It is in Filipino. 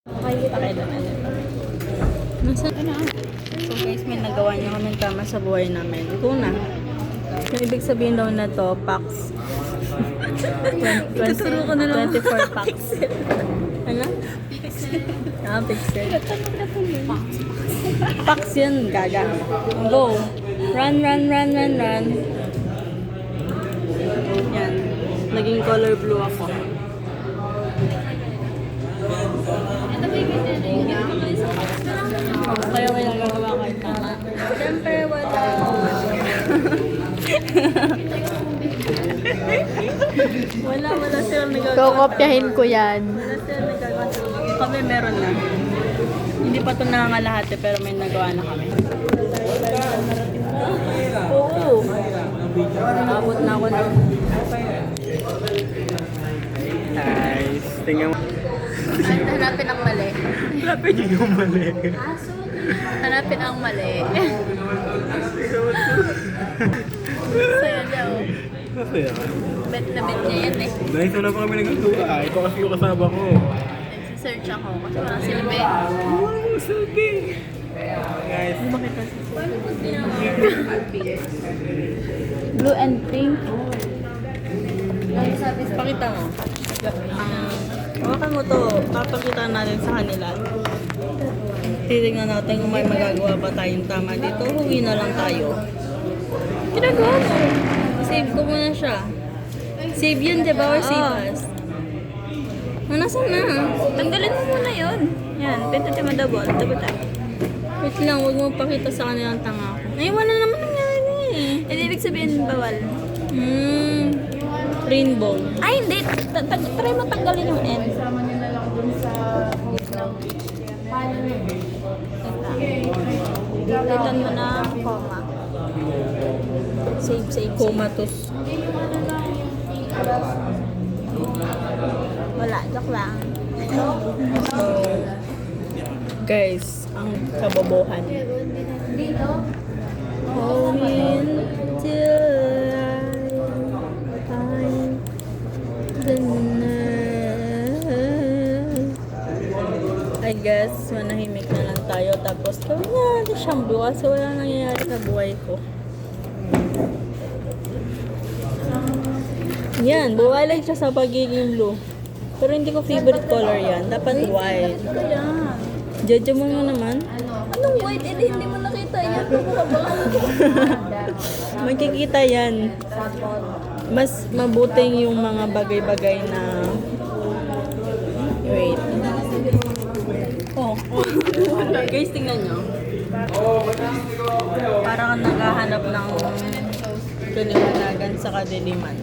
Pakita na nito. So guys, may nagawa niyo kami tama sa buhay namin. Una, yung ibig sabihin daw na to, packs. Ituturo ko na lang. 24 packs. Ano? Pixel. Ah, pixel. Packs yun, gaga. Go. Run, run, run, run, run. Yan. Naging color blue ako. Kaya may nagagawa ko yung tama. Siyempre, wala. wala silang nagagawa. Kokopyahin ko yan. Wala silang nagagawa. Kami meron na. Hindi pa ito nangangalahati pero may nagawa na kami. Oo. Nakabot na ako ng... Guys, tingnan mo. Hanapin ang mali. Lapit niyo yung mali. Hanapin ang mali. Saya daw. Masaya ka. Bet na bet niya yan eh. Guys, wala pa kami nagtuwa. Ito kasi yung kasama ko. Nagsisearch ako kasi walang silbi. Wow, silbi. Guys, Blue and pink. Pakita mo. Hawakan mo to. Papakita natin sa kanila. Titingnan natin kung may magagawa pa tayong tama dito. Huwi na lang tayo. Ginagawa mo. Save ko muna siya. Save yun, diba? Or save as? Nasaan na? Tanggalin mo muna yun. Yan, pintutin mo double. Double tap. Wait lang, huwag mo pakita sa kanila ang tanga ko. Ay, wala naman nangyari eh. Hindi ibig sabihin bawal. Rainbow. Ay, hindi. Try mo tanggalin yung N. Dilitan mo na comma. Save, save, save. Comatose. Wala, joke lang. So, guys, ang kabobohan. Hold me till I find the night. I guess, manahimik na lang tayo. Tapos, gawin na natin siyang blue kasi wala nangyayari sa buhay ko. Yan, buwalay siya sa pagiging blue. Pero hindi ko favorite color yan. Dapat white. Judge mo naman. Anong white? Hindi mo nakita yan. Makikita yan. Mas mabuting yung mga bagay-bagay na... Wait. Oh. Guys, tingnan nyo. Parang naghahanap ng kaliwanagan sa kadiliman.